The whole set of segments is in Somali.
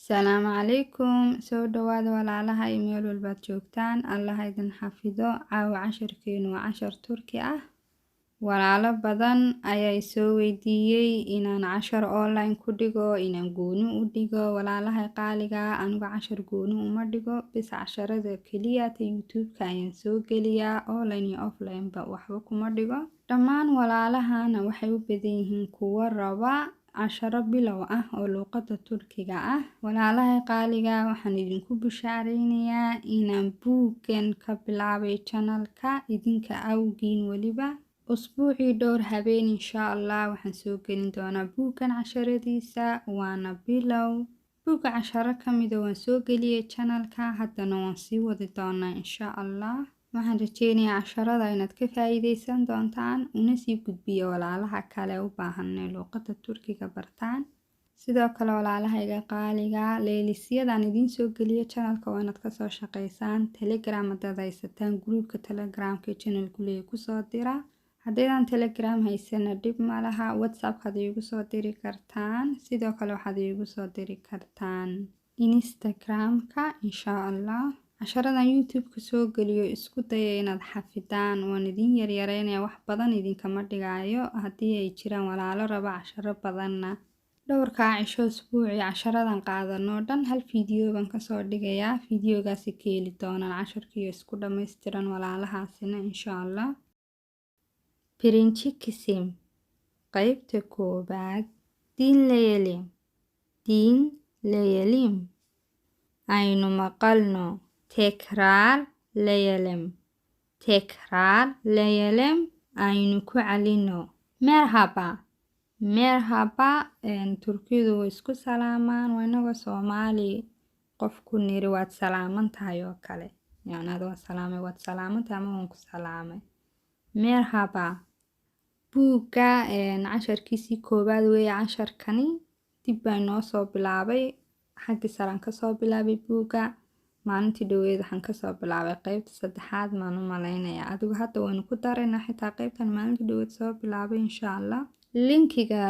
Salaamu calaykum. Soo dhawaada walaalaha meel walbaad joogtaan. Allah idin xafido. Caawa casharkeenu waa cashar Turki ah. Walaalo badan ayaa soo weydiiyey inaan cashar online ku dhigo, inaan gooni u dhigo. Walaalaha qaaliga anigu cashar gooni uma dhigo, bis casharada keliya ta YouTube-ka ayaan soo geliyaa. Online iyo offline ba waxba kuma dhigo. Dhammaan walaalahana waxay u badan yihiin kuwa raba casharo bilow ah oo luqadda Turkiga ah. Walaalaha qaaliga waxaan idinku bishaareynayaa inaan buuggan ka bilaabay channel-ka idinka awgiin waliba usbuucii dhowr habeen insha Allah waxaan soo gelin doonaa buuggan casharadiisa waana bilow. Buugga casharo ka mid ah waan soo geliyay channel-ka, haddana waan sii wadi doonaa insha Allah. Waxaan rajeynayaa casharada inaad ka faa'iideysan doontaan una sii gudbiyo walaalaha kale u baahan inay luqadda Turkiga bartaan. Sidoo kale walaalahayga qaaliga leelisyadaan idiin soo geliyo channel-ka waa inaad kasoo shaqeysaan. Telegram haddaad haysataan groupka Telegramka channel-ku leeyahay kusoo dira. Haddaydan Telegram haysana dhib ma laha, WhatsApp-kaad iigu soo diri kartaan. Sidoo kale waxaad iigu soo diri kartaan Instagram-ka insha Allah. Casharadan YouTube-ka soo geliyo isku daya inaad xafidaan. Waan idin yaryareynaya wax badan idinkama dhigayo. Haddii ay jiraan walaalo raba casharo badanna dhowrka cisho usbuuci casharadan qaadano dhan hal video baan kasoo dhigayaa. Videogaasi ka heli doonaan casharkiiyo isku dhammaystiran walaalahaasina insha Allah. Birinci kısım qaybta koobaad dinleyelim. Dinleyelim. Aynu maqalno. Tekrarlayalım. Tekrarlayalım. Aynu ku celino. Merhaba. Merhaba. Turkidu way isku salaamaan. Waa inaga Soomaali qofku niri waad salaaman tahay oo kale. Yani aad waa salaamay waad salaaman tahay ama waan ku salaamay. Merhaba. Buugga casharkiisii koobaad weeye casharkani. Dib baa inoo soo bilaabay. Xaggi saraan ka soo bilaabay buugga. Maalintii dhaweyd waxaan kasoo bilaabay qaybta saddexaad maan u maleynayaa. Adigu hadda waynu ku daraynaa xitaa qaybtan maalintii dhaweyd soo bilaabay insha Allah. Linkiga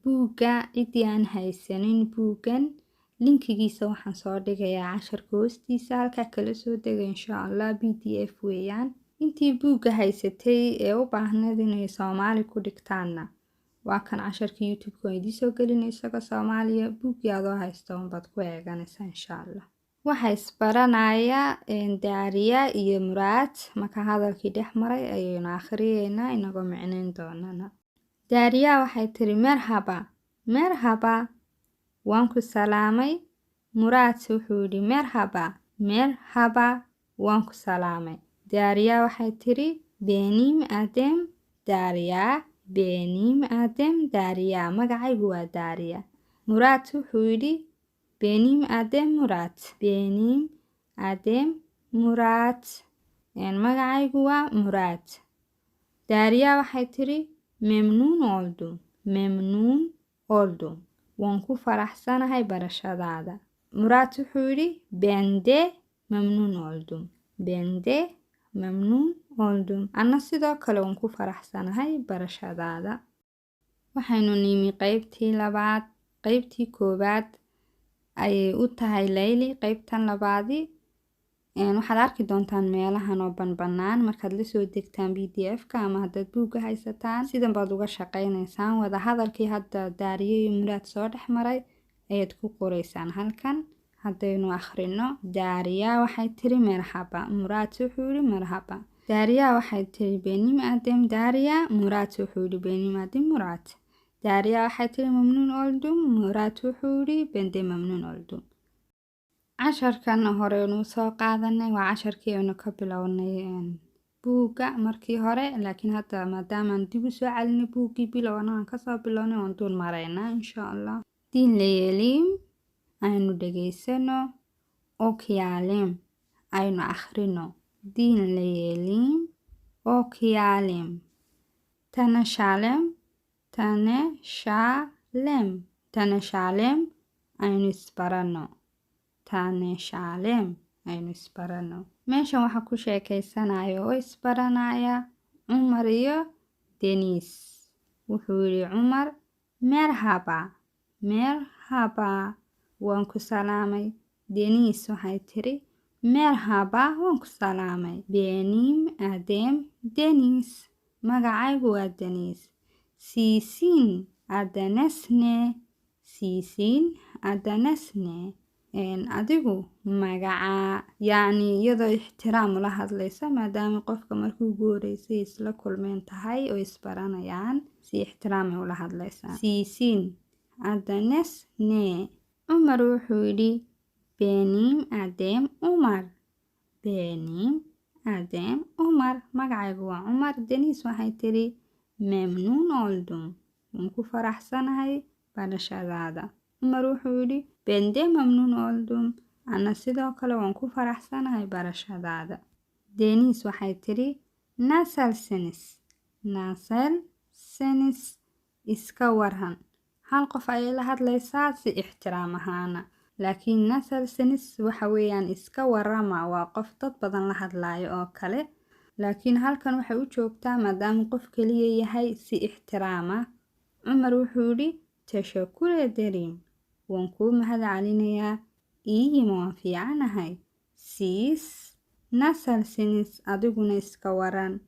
buugga cidii aan haysanin buuggan linkigiisa waxaan soo dhigayaa casharka hoostiisa halkaa kala soo dega insha Allah. PDF weeyaan. Intii buugga haysatay ee u baahneed inay Soomaali ku dhigtaanna waa kan casharka YouTube-ka oo idiin soo gelinay isaga Soomaaliya. Buuggii adoo haysto unbaad ku eeganaysaa insha Allah. Waxaa isbaranaya Daariya iyo Muraad. Marka hadalkii dhex maray ayaynu akhriyeynaa inagoo micnayn doonana. Daariya waxay tiri merhaba. Merhaba. Waan ku salaamay. Muraad wuxuu yidhi merhaba. Merhaba. Waan ku salaamay. Daariya waxay tiri benim adım Daariya. Benim adım Daariya. Magacaygu waa Daariya. Muraad wuxuu yidhi benim adım Murat. Benim adım Murat. Magacaygu waa Muraad. Daariya waxay tiri memnun oldum. Memnun oldum. Waan ku faraxsanahay barashadaada. Muraad wuxuu yidhi ben de memnun oldum. Ben de memnun oldum. Anna sidoo kale waan ku faraxsanahay barashadaada. Waxaynu nimi qaybtii labaad. Qaybtii koobaad ayay u tahay Layli. Qaybtan labaadi waxaad arki doontaan meelahan oo banbanaan markaad la soo degtaan PDF-ka ama haddaad buugga haysataan. Sidan baad uga shaqaynaysaan. Wada hadalkii hadda Daariya iyo Muraad soo dhex maray ayaad ku qoraysaan halkan. Haddaynu akhrino. Daariya waxay tiri merhaba. Muraad wuxuu yidhi merhaba. Daariya waxay tiri benim adım Daariya. Muraad wuxuu yidhi benim adım Muraad. Daariya waxay tiri memnun oldum. Muraad wuxuu yidhi ben de memnun oldum. Casharkan horeynu soo qaadanay waa casharkii aynu ka bilownay buugga markii hore, laakiin hadda maadaamaan dib u soo celinay buuggii bilowna aan kasoo bilownay waan dul maraynaa insha Allah. Dinleyelim. Aynu dhegaysano. Okuyalım. Aynu akhrino. Dinleyelim. Okuyalım. Tanışalım. Tanışalım. Tanışalım. Aynu isbarano. Tanışalım. Aynu isbarano. Meeshan waxaa ku sheekeysanayo oo isbaranaya Cumar iyo Deniz. Wuxuu yidhi Cumar merhaba. Merhaba. waan ku salaamay. Deniis waxay tiri merhaba waan ku salaamay. Benim adım Deniz. Magacaygu waa Deniis. Sizin adınız ne? Sizin adınız ne? Adigu magaca yacni iyadoo ixtiraam ula hadlaysa maadaama qofka markuu ugu horeysay isla kulmeen tahay oo isbaranayaan si ixtiraamay ula hadlaysaa. Sizin adınız ne? Umar wuxuu yidhi benim adım Umar. Benim adım Umar. Magacaygu waa Umar. Deniis waxay tiri memnun oldum. waan ku faraxsanahay barashadaada. Umar wuxuu yidhi ben de memnun oldum. Ana sidoo kale waan ku faraxsanahay barashadaada. Deniis waxay tiri nasılsınız? Nasılsınız? Iska warhan. Hal qof ayay la hadlaysaa si ixtiraam ahaana. Laakiin nasılsınız waxa weeyaan iska warrama waa qof dad badan la hadlaayo oo kale. Laakiin halkan waxay u joogtaa maadaama qof keliya yahay si ixtiraama. Umar wuxuu yidhi teşekkür ederim. waan kuu mahadcelinayaa. Iyim waan fiicanahay. Siz nasılsınız? Adiguna iska waran.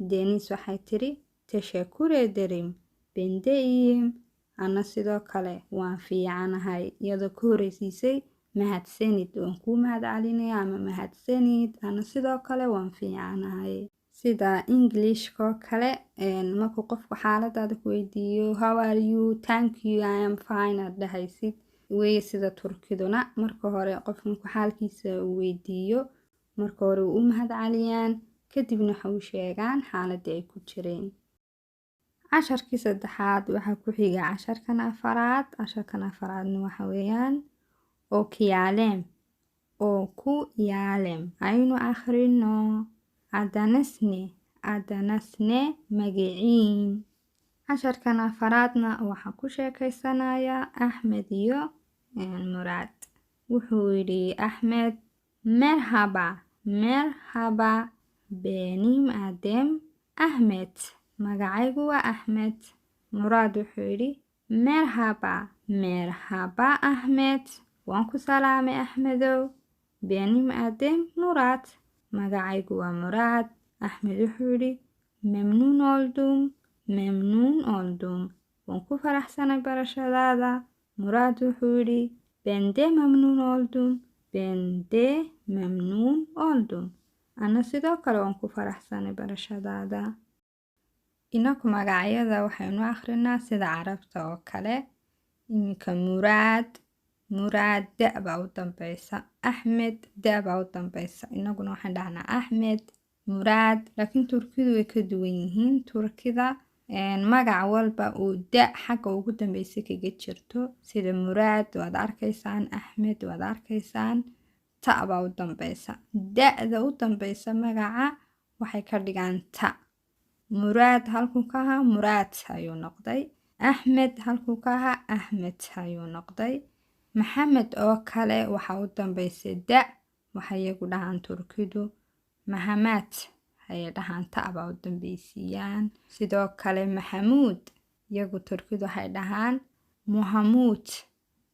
Deniis waxay tiri teşekkür ederim. Ben de iyim. Ana sidoo kale waan fiicanahay. Iyadoo ku horeysiisay mahadsanid. waan kuu mahadcelinayaa ama mahadsanid. Ana sidoo kale waan fiicanahay. Sida Englishka kale markuu qofku xaaladaada ku weydiiyo how are you, thank you, I am fine aad dhahaysid. Weeye sida Turkiduna marka hore qofku markuu xaalkiisa uu weydiiyo marka hore u mahadceliyaan kadibna waxa u sheegaan xaaladii ay ku jireen. Casharkii saddexaad waxaa ku xiga casharkan afaraad. Casharkan afaraadna waxa weeyaan okuyalem. Okuyalem. Aynu akhrino. Adınız ne? Adınız ne? Magiciin. Casharkan afaraadna waxaa ku sheekaysanaya Axmed iyo Muraad. Wuxuu yidhi Axmed merhaba. Merhaba. Benim adım Ahmed. Magacaygu waa Axmed. Muraad wuxuu yidhi merhaba. Merhaba Axmed. waan ku salaamay Axmedow. Benim adım Muraad. Magacaygu waa Muraad. Axmed wuxuu yidhi memnun oldum. Memnun oldum. waan ku faraxsanay barashadaada. Muraad wuxuu yidhi ben de memnun oldum. Ben de memnun oldum. Ana sidoo kale waan ku faraxsanay barashadaada. Inaku magacyada waxaynu akhrinaa sida Carabta oo kale. Iminka Muraad da baa u dambaysa. Axmed da baa u dambaysa. Inaguna waxaan dhahnaa Axmed, Muraad. Laakiin Turkidu way ka duwan yihiin. Turkida magac walba uu da xagga ugu dambaysa kaga jirto. Sida Muraad waad arkaysaan. Axmed waad arkaysaan. Ta baa u dambaysa. Da'da u dambaysa magaca waxay ka dhigaan ta. Muraad halkuu ka ahaa Muraad ayuu noqday. Axmed halkuu ka ahaa Axmed ayuu noqday. Maxamed oo kale waxa u dambaysay da. waxay iyagu dhahaan Turkidu Maxamed ayay dhahaan ta baa u dambaysiiyaan. Sidoo kale Maxamuud iyagu Turkidu waxay dhahaan Muhamuud.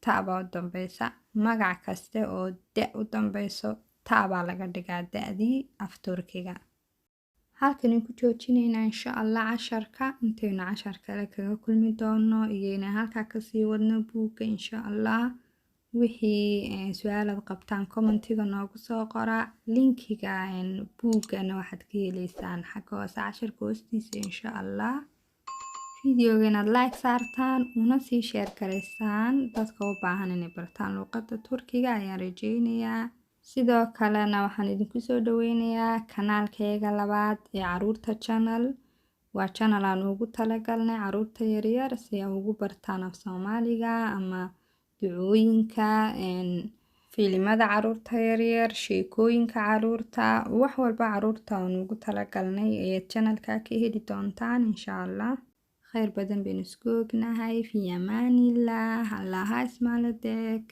Ta baa u dambaysa. Magac kaste oo da u dambayso ta baa laga dhigaa da'dii af Turkiga. halkan ku joojinayna insha Allah casharka intaynu cashar kale kaga kulmi doono iyo inaan halkaa kasii wadno buugga insha Allah. wixii su'aalaad qabtaan commentiga noogu soo qora. linkiga buuggana waxaad ka heleysaan xagga hoose casharka hoostiisa insha Allah. videoga inaad like saartaan una sii share garaysaan dadka u baahan inay bartaan luqadda Turkiga ayaan rajaynayaa. sidoo kalena waxaan idinku soo dhaweynayaa kanaalkayga labaad ee caruurta channel. waa channel aan ugu talagalnay caruurta yaryar si ay ugu bartaan af Soomaaliga ama ducooyinka, filimada caruurta yaryar, sheekooyinka caruurta, wax walba caruurta aan ugu talagalnay ee channelka ka heli doontaan insha Allah. khayr badan baynu isku ognahay. fi amaanillah. Allah ha ismaaladeeg.